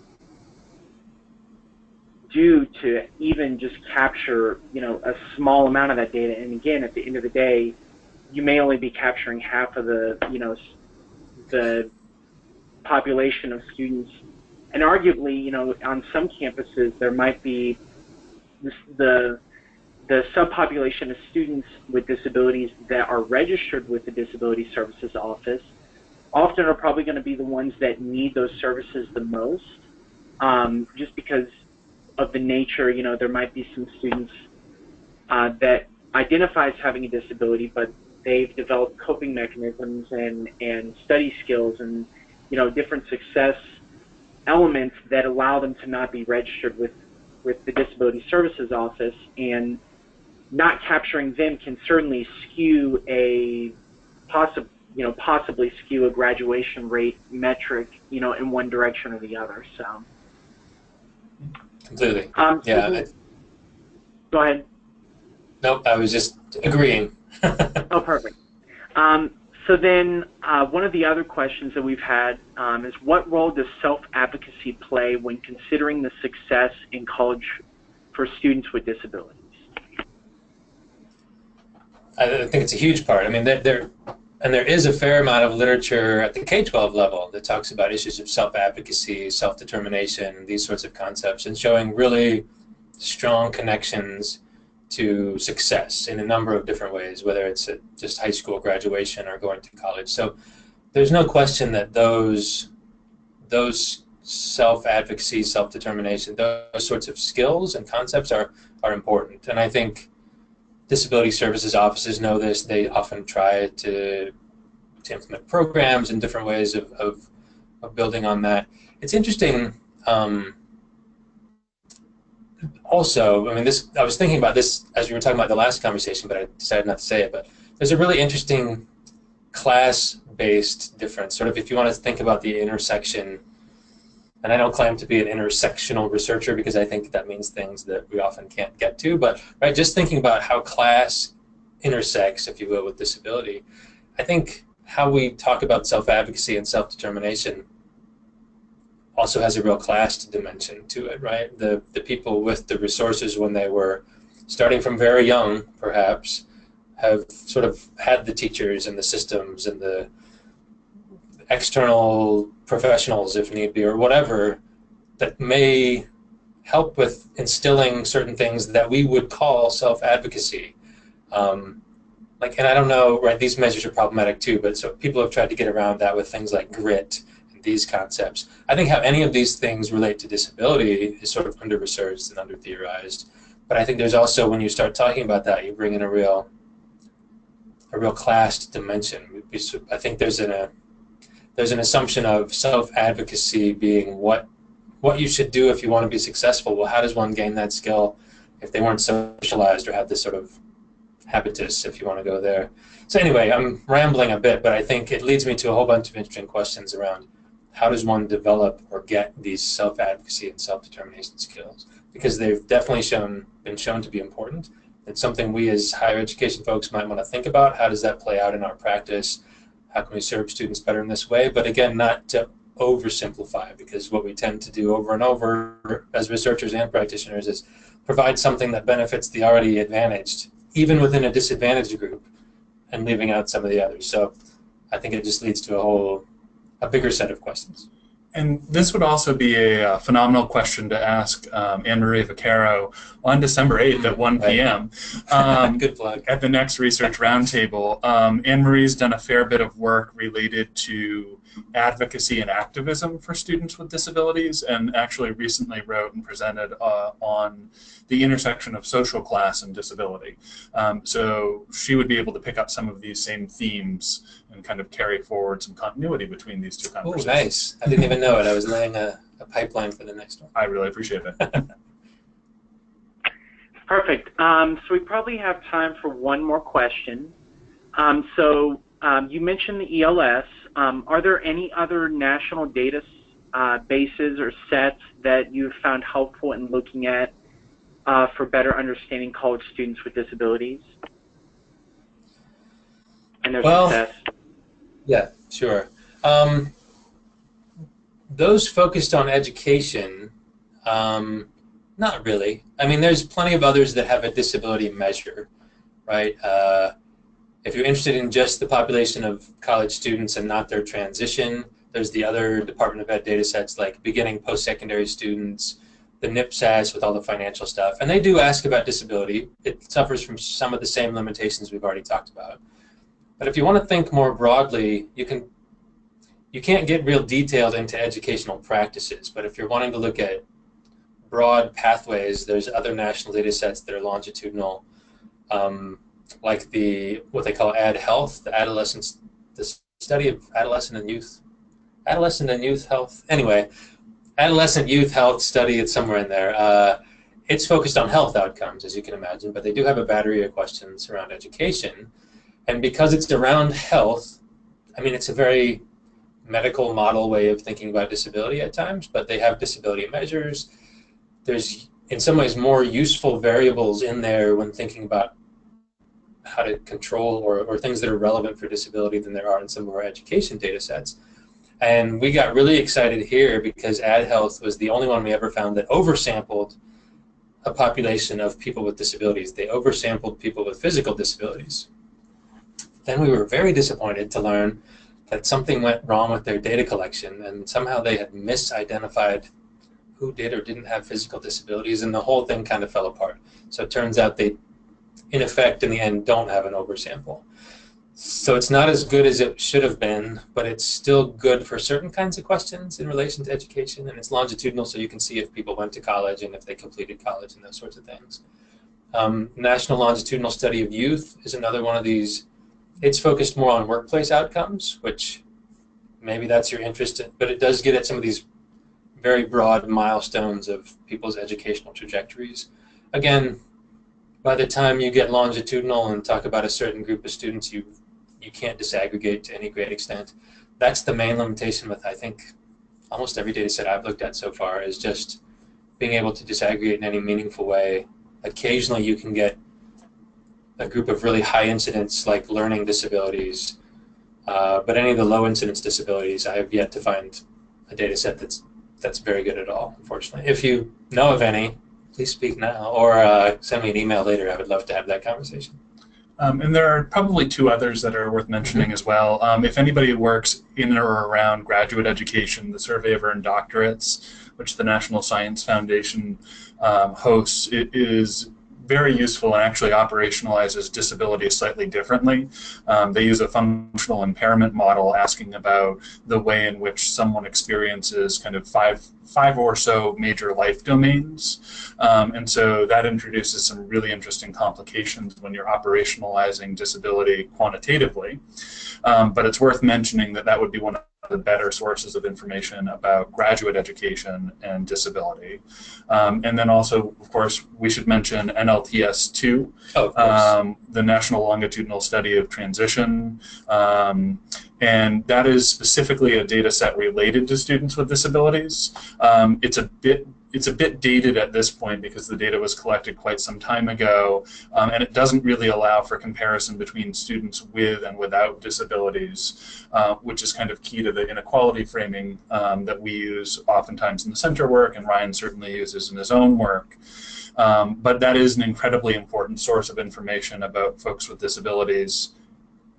do to even just capture, you know, a small amount of that data. And again, at the end of the day, you may only be capturing half of the, you know, the population of students. And arguably, you know, on some campuses, there might be the subpopulation of students with disabilities that are registered with the Disability Services Office often are probably going to be the ones that need those services the most, just because of the nature. You know, there might be some students that identify as having a disability, but they've developed coping mechanisms and study skills and, you know, different success elements that allow them to not be registered with the Disability Services Office, and not capturing them can certainly skew possibly skew a graduation rate metric, you know, in one direction or the other. So completely. Yeah. Go ahead. Nope, I was just agreeing. Oh, perfect. So then one of the other questions that we've had is, what role does self-advocacy play when considering the success in college for students with disabilities? I think it's a huge part. I mean, there is a fair amount of literature at the K-12 level that talks about issues of self-advocacy, self-determination, and these sorts of concepts, and showing really strong connections to success in a number of different ways, whether it's at just high school graduation or going to college. So there's no question that those self-advocacy, self-determination, those sorts of skills and concepts are important. And I think disability services offices know this. They often try to implement programs and different ways of building on that. It's interesting. Also, I mean, I was thinking about this as we were talking about the last conversation, but I decided not to say it. But there's a really interesting class-based difference. Sort of, if you want to think about the intersection, and I don't claim to be an intersectional researcher because I think that means things that we often can't get to. But right, just thinking about how class intersects, if you will, with disability, I think how we talk about self-advocacy and self-determination also has a real class dimension to it, right? The people with the resources when they were starting from very young, perhaps, have sort of had the teachers and the systems and the external professionals, if need be, or whatever, that may help with instilling certain things that we would call self-advocacy. And I don't know, right, these measures are problematic too, but so people have tried to get around that with things like grit, these concepts. I think how any of these things relate to disability is sort of under-researched and under-theorized. But I think there's also, when you start talking about that, you bring in a real classed dimension. I think there's an assumption of self-advocacy being what you should do if you want to be successful. Well, how does one gain that skill if they weren't socialized or have this sort of habitus, if you want to go there? So anyway, I'm rambling a bit, but I think it leads me to a whole bunch of interesting questions around how does one develop or get these self-advocacy and self-determination skills? Because they've definitely been shown to be important. It's something we as higher education folks might want to think about. How does that play out in our practice? How can we serve students better in this way? But again, not to oversimplify, because what we tend to do over and over as researchers and practitioners is provide something that benefits the already advantaged, even within a disadvantaged group, and leaving out some of the others. So I think it just leads to a bigger set of questions. And this would also be a phenomenal question to ask Anne-Marie Vaccaro on December 8th at 1 p.m. Good plug. At the next Research Roundtable. Anne-Marie's done a fair bit of work related to advocacy and activism for students with disabilities, and actually recently wrote and presented on the intersection of social class and disability. So she would be able to pick up some of these same themes and kind of carry forward some continuity between these two conversations. Oh, nice. I didn't even know it. I was laying a pipeline for the next one. I really appreciate it. Perfect. So we probably have time for one more question. You mentioned the ELS. Are there any other national data bases or sets that you've found helpful in looking at for better understanding college students with disabilities and their success? Yeah, sure. Those focused on education, not really. I mean, there's plenty of others that have a disability measure, right? If you're interested in just the population of college students and not their transition, there's the other Department of Ed data sets like beginning post-secondary students, the NIPSAS with all the financial stuff. And they do ask about disability. It suffers from some of the same limitations we've already talked about. But if you want to think more broadly, you can't get real detailed into educational practices. But if you're wanting to look at broad pathways, there's other national data sets that are longitudinal, like what they call AdHealth, the study of adolescent and youth health. Anyway, adolescent youth health study, it's somewhere in there. It's focused on health outcomes, as you can imagine, but they do have a battery of questions around education. And because it's around health, I mean, it's a very medical model way of thinking about disability at times, but they have disability measures. There's, in some ways, more useful variables in there when thinking about how to control or things that are relevant for disability than there are in some of our education data sets. And we got really excited here because AdHealth was the only one we ever found that oversampled a population of people with disabilities. They oversampled people with physical disabilities. Then we were very disappointed to learn that something went wrong with their data collection, and somehow they had misidentified who did or didn't have physical disabilities, and the whole thing kind of fell apart. So it turns out they, in effect, in the end, don't have an oversample. So it's not as good as it should have been, but it's still good for certain kinds of questions in relation to education, and it's longitudinal, so you can see if people went to college and if they completed college and those sorts of things. National Longitudinal Study of Youth is another one of these. It's focused more on workplace outcomes, which maybe that's your interest in, but it does get at some of these very broad milestones of people's educational trajectories. Again, by the time you get longitudinal and talk about a certain group of students, you can't disaggregate to any great extent. That's the main limitation with, I think, almost every data set I've looked at so far, is just being able to disaggregate in any meaningful way. Occasionally you can get a group of really high incidence, like learning disabilities, but any of the low incidence disabilities, I have yet to find a data set that's very good at all, unfortunately. If you know of any, please speak now, or send me an email later. I would love to have that conversation. And there are probably two others that are worth mentioning as well. If anybody works in or around graduate education, the Survey of Earned Doctorates, which the National Science Foundation hosts, it is very useful and actually operationalizes disability slightly differently. They use a functional impairment model asking about the way in which someone experiences kind of five or so major life domains. And so that introduces some really interesting complications when you're operationalizing disability quantitatively. But it's worth mentioning that that would be one of the better sources of information about graduate education and disability. And then also, of course, we should mention NLTS2, the National Longitudinal Study of Transition. And that is specifically a data set related to students with disabilities. It's a bit dated at this point because the data was collected quite some time ago, and it doesn't really allow for comparison between students with and without disabilities, which is kind of key to the inequality framing that we use oftentimes in the center work, and Ryan certainly uses in his own work. But that is an incredibly important source of information about folks with disabilities.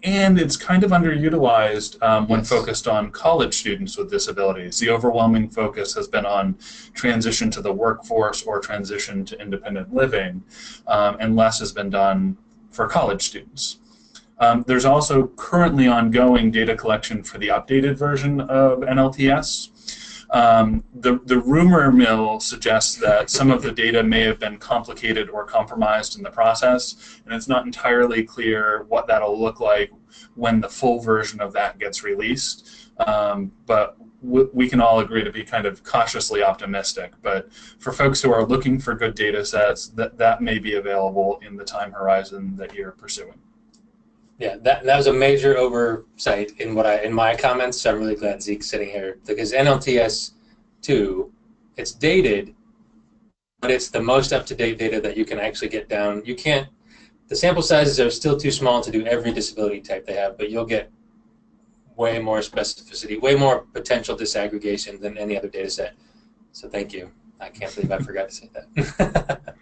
And it's kind of underutilized when focused on college students with disabilities. The overwhelming focus has been on transition to the workforce or transition to independent living, and less has been done for college students. There's also currently ongoing data collection for the updated version of NLTS. The rumor mill suggests that some of the data may have been complicated or compromised in the process, and it's not entirely clear what that'll look like when the full version of that gets released. But we can all agree to be kind of cautiously optimistic. But for folks who are looking for good data sets, that may be available in the time horizon that you're pursuing. Yeah, that was a major oversight in my comments. So I'm really glad Zeke's sitting here, because NLTS2, it's dated, but it's the most up-to-date data that you can actually get down. You can't. The sample sizes are still too small to do every disability type they have, but you'll get way more specificity, way more potential disaggregation than any other data set. So thank you. I can't believe I forgot to say that.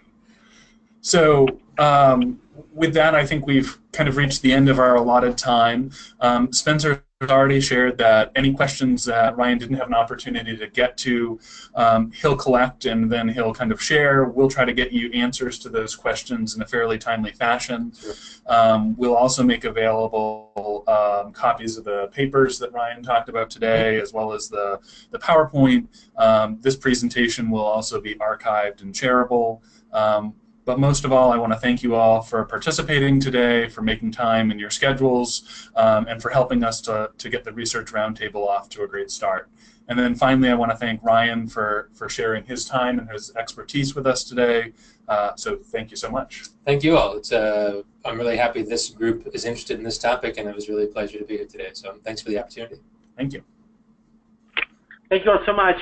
So with that, I think we've kind of reached the end of our allotted time. Spencer has already shared that any questions that Ryan didn't have an opportunity to get to, he'll collect and then he'll kind of share. We'll try to get you answers to those questions in a fairly timely fashion. Sure. We'll also make available copies of the papers that Ryan talked about today, as well as the PowerPoint. This presentation will also be archived and shareable. But most of all, I want to thank you all for participating today, for making time in your schedules, and for helping us to get the Research Roundtable off to a great start. And then finally, I want to thank Ryan for sharing his time and his expertise with us today. So thank you so much. Thank you all. I'm really happy this group is interested in this topic, and it was really a pleasure to be here today. So thanks for the opportunity. Thank you. Thank you all so much.